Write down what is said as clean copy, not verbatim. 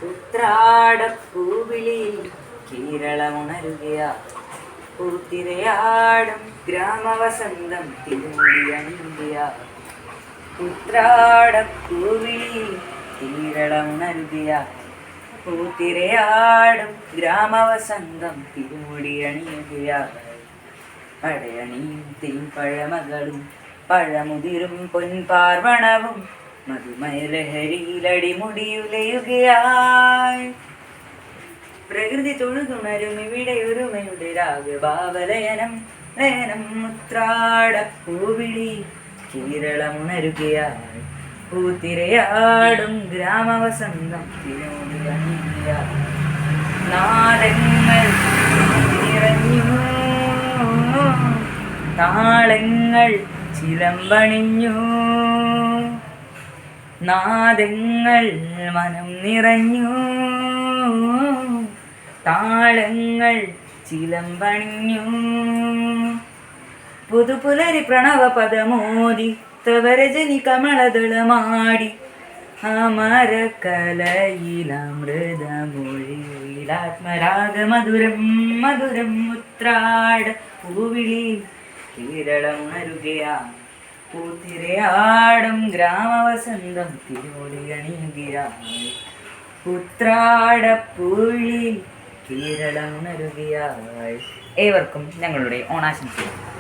ഉത്രാടപ്പൂവിളിയിൽ കേരളമുണരുകയാ. പൂത്തിരയാടും ഗ്രാമവസന്തം തിരുമുടിയണിയുകയാ. ഉത്രാടപ്പൂവിളിയിൽ കേരളമുണരുകയാ. പൂത്തിരയാടും ഗ്രാമവസന്തം തിരുമുടിയണിയുകയാ. പടയണിയും തേൻപഴമകളും പഴമുതിരും പൊൻപാർവണവും മധുമയലഹരിയിലടിമുടിയുലയുകയായി. പ്രകൃതി തൊഴുതുണരും ഇവിടെ ഒരുമയുടെ രാഗഭാവലയനം ലയനം. ഉത്രാടപ്പൂവിളി കേരളമുണരുകയായി. പൂത്തിരയാടും ഗ്രാമവസന്തം തിരുമുടിയണിയുകയായി. നാദങ്ങൾ നിറഞ്ഞു, താളങ്ങൾ ചിലമ്പണിഞ്ഞു, നാദങ്ങൾ മനം നിറഞ്ഞു, താളങ്ങൾ ചിലമ്പണിഞ്ഞു. പുതുപുലരി പ്രണവ പദമോദി തവരജനി കമളദളമാടി. അമരകലയിലമൃതമൊഴിയിലാത്മരാഗ മധുരം മധുരം. ഉത്രാട പൂവിളിയിൽ കേരളമുണരുകയാ. പൂത്തിരയാടും ഗ്രാമവസന്തം തിരുമുടിയണിയുകയായി. ഉത്രാടപ്പൂവിളിയിൽ കേരളമുണരുകയായി. ഏവർക്കും ഞങ്ങളുടെ ഓണാശംസകൾ.